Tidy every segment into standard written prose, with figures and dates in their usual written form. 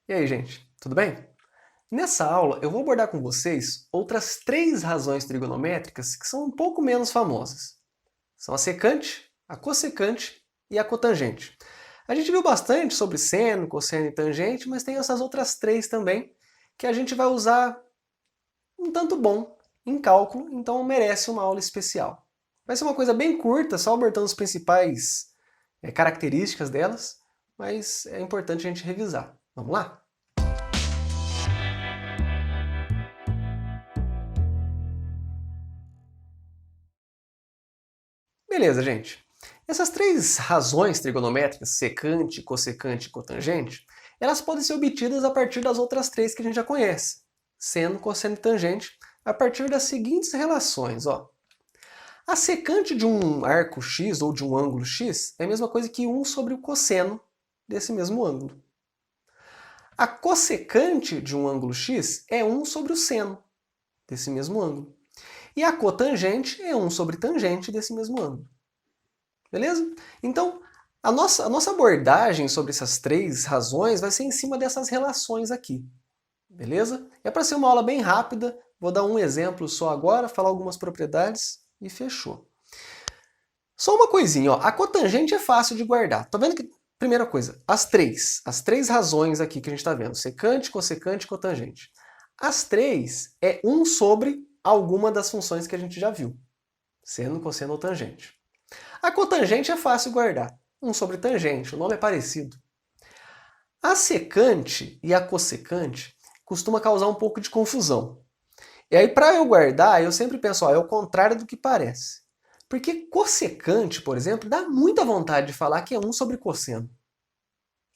E aí, gente, tudo bem? Nessa aula eu vou abordar com vocês outras três razões trigonométricas que são um pouco menos famosas. São a secante, a cossecante e a cotangente. A gente viu bastante sobre seno, cosseno e tangente, mas tem essas outras três também que a gente vai usar um tanto bom em cálculo, então merece uma aula especial. Vai ser uma coisa bem curta, só abordando as principais características delas, mas é importante a gente revisar. Vamos lá? Beleza, gente. Essas três razões trigonométricas, secante, cossecante e cotangente, elas podem ser obtidas a partir das outras três que a gente já conhece. Seno, cosseno e tangente, a partir das seguintes relações. Ó. A secante de um arco x ou de um ângulo x é a mesma coisa que 1 sobre o cosseno desse mesmo ângulo. A cossecante de um ângulo x é 1 sobre o seno desse mesmo ângulo. E a cotangente é 1 sobre tangente desse mesmo ângulo. Beleza? Então, a nossa abordagem sobre essas três razões vai ser em cima dessas relações aqui. Beleza? É para ser uma aula bem rápida, vou dar um exemplo só agora, falar algumas propriedades e fechou. Só uma coisinha, ó, a cotangente é fácil de guardar. Tá vendo que, primeira coisa, as três razões aqui que a gente está vendo, secante, cossecante e cotangente. As três é 1 sobre alguma das funções que a gente já viu, seno, cosseno ou tangente. A cotangente é fácil guardar, 1 sobre tangente, o nome é parecido. A secante e a cossecante costuma causar um pouco de confusão. E aí, para eu guardar, eu sempre penso, ó, é o contrário do que parece. Porque cossecante, por exemplo, dá muita vontade de falar que é 1 sobre cosseno.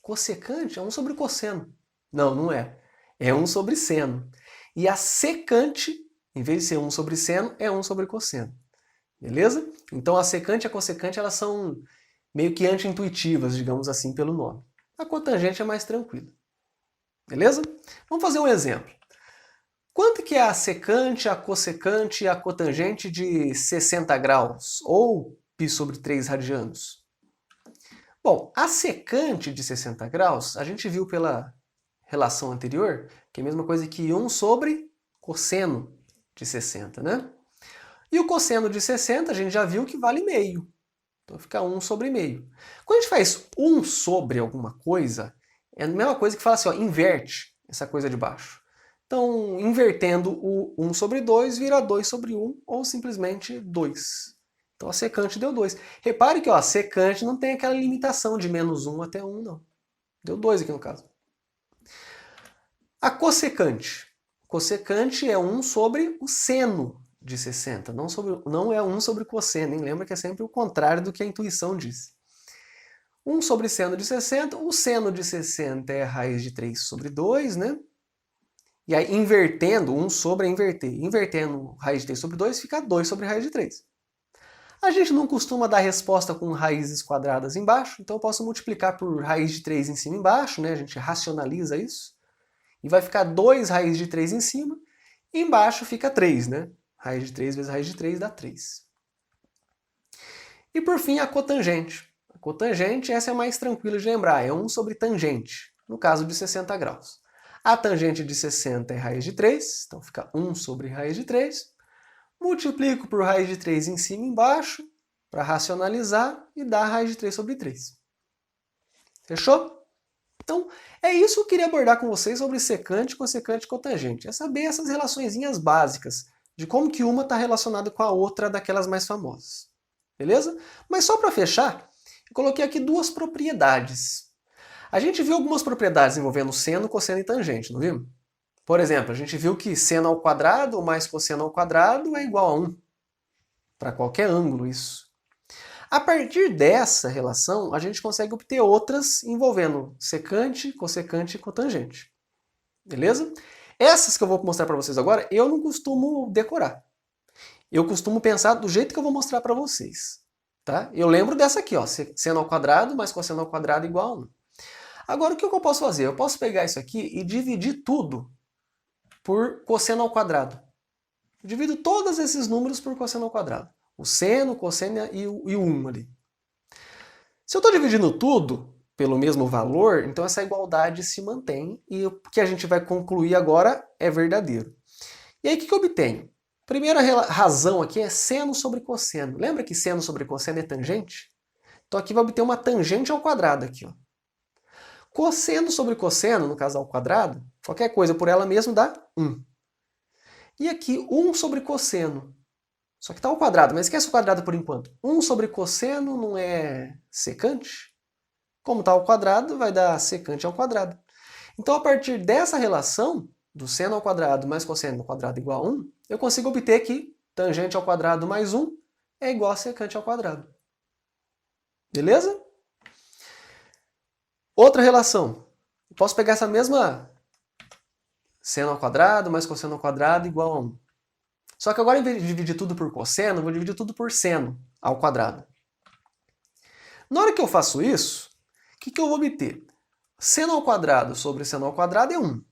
Cossecante é 1 sobre cosseno. Não, não é. É 1 sobre seno. E a secante, em vez de ser 1 sobre seno, é 1 sobre cosseno. Beleza? Então a secante e a cossecante elas são meio que anti-intuitivas, digamos assim, pelo nome. A cotangente é mais tranquila. Beleza? Vamos fazer um exemplo. Quanto que é a secante, a cossecante e a cotangente de 60 graus? Ou π sobre 3 radianos? Bom, a secante de 60 graus, a gente viu pela relação anterior, que é a mesma coisa que 1 sobre cosseno de 60, né? E o cosseno de 60 a gente já viu que vale meio. Então fica 1 sobre meio. Quando a gente faz 1 sobre alguma coisa, é a mesma coisa que fala assim, ó, inverte essa coisa de baixo. Então, invertendo o 1 sobre 2 vira 2 sobre 1 ou simplesmente 2. Então a secante deu 2. Repare que ó, a secante não tem aquela limitação de menos 1 até 1, não. Deu 2 aqui no caso. A cossecante. Cossecante é 1 sobre o seno de 60, não é 1 sobre cosseno, hein? Lembra que é sempre o contrário do que a intuição diz. 1 sobre seno de 60, o seno de 60 é a raiz de 3 sobre 2, né? E aí, invertendo, 1 sobre é inverter. Invertendo raiz de 3 sobre 2, fica 2 sobre raiz de 3. A gente não costuma dar resposta com raízes quadradas embaixo, então eu posso multiplicar por raiz de 3 em cima e embaixo, né? A gente racionaliza isso. E vai ficar 2 raiz de 3 em cima, e embaixo fica 3, né? Raiz de 3 vezes raiz de 3 dá 3. E por fim, a cotangente. A cotangente, essa é mais tranquila de lembrar, é 1 sobre tangente, no caso de 60 graus. A tangente de 60 é raiz de 3, então fica 1 sobre raiz de 3. Multiplico por raiz de 3 em cima e embaixo, para racionalizar, e dá raiz de 3 sobre 3. Fechou? Então, é isso que eu queria abordar com vocês sobre secante, cossecante e cotangente. É saber essas relaçõezinhas básicas, de como que uma está relacionada com a outra daquelas mais famosas. Beleza? Mas só para fechar, eu coloquei aqui duas propriedades. A gente viu algumas propriedades envolvendo seno, cosseno e tangente, não viu? Por exemplo, a gente viu que seno ao quadrado mais cosseno ao quadrado é igual a 1. Para qualquer ângulo, isso. A partir dessa relação, a gente consegue obter outras envolvendo secante, cossecante e cotangente. Beleza? Essas que eu vou mostrar para vocês agora, eu não costumo decorar. Eu costumo pensar do jeito que eu vou mostrar para vocês. Tá? Eu lembro dessa aqui, ó, seno ao quadrado mais cosseno ao quadrado igual a 1. Agora, o que eu posso fazer? Eu posso pegar isso aqui e dividir tudo por cosseno ao quadrado. Eu divido todos esses números por cosseno ao quadrado. O seno, o cosseno e o 1 ali. Se eu estou dividindo tudo pelo mesmo valor, então essa igualdade se mantém e o que a gente vai concluir agora é verdadeiro. E aí o que eu obtenho? Primeira razão aqui é seno sobre cosseno. Lembra que seno sobre cosseno é tangente? Então aqui vai obter uma tangente ao quadrado aqui, ó. Cosseno sobre cosseno, no caso ao quadrado, qualquer coisa por ela mesma dá 1. E aqui 1 sobre cosseno. Só que está ao quadrado, mas esquece o quadrado por enquanto. 1 sobre cosseno não é secante? Como está ao quadrado, vai dar secante ao quadrado. Então, a partir dessa relação, do seno ao quadrado mais cosseno ao quadrado igual a 1, eu consigo obter que tangente ao quadrado mais 1 é igual a secante ao quadrado. Beleza? Outra relação. Eu posso pegar essa mesma seno ao quadrado mais cosseno ao quadrado igual a 1. Só que agora, em vez de dividir tudo por cosseno, eu vou dividir tudo por seno ao quadrado. Na hora que eu faço isso, o que eu vou obter? Seno ao quadrado sobre seno ao quadrado é 1.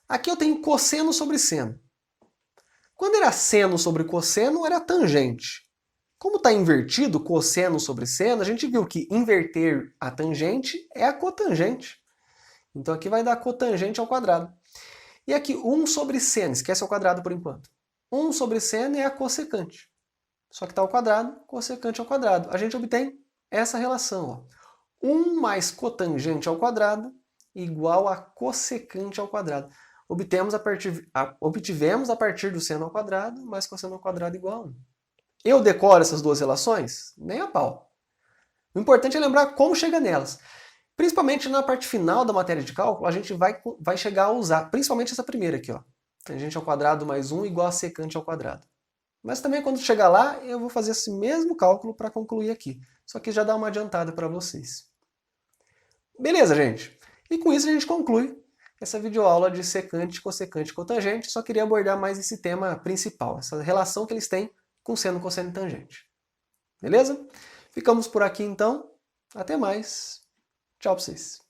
Aqui eu tenho cosseno sobre seno. Quando era seno sobre cosseno, era tangente. Como está invertido, cosseno sobre seno, a gente viu que inverter a tangente é a cotangente. Então aqui vai dar cotangente ao quadrado. E aqui 1 sobre seno, esquece ao quadrado por enquanto. 1 sobre seno é a cossecante. Só que está ao quadrado, cossecante ao quadrado. A gente obtém essa relação. Ó. 1 mais cotangente ao quadrado igual a cossecante ao quadrado. Obtivemos a partir do seno ao quadrado mais cosseno ao quadrado igual a 1. Eu decoro essas duas relações? Nem a pau. O importante é lembrar como chega nelas. Principalmente na parte final da matéria de cálculo, a gente vai chegar a usar, principalmente essa primeira aqui, ó. Tangente ao quadrado mais 1 igual a secante ao quadrado. Mas também quando chegar lá, eu vou fazer esse mesmo cálculo para concluir aqui. Só que já dá uma adiantada para vocês. Beleza, gente? E com isso a gente conclui essa videoaula de secante, cossecante e cotangente. Só queria abordar mais esse tema principal, essa relação que eles têm com seno, cosseno e tangente. Beleza? Ficamos por aqui então. Até mais. Tchau para vocês.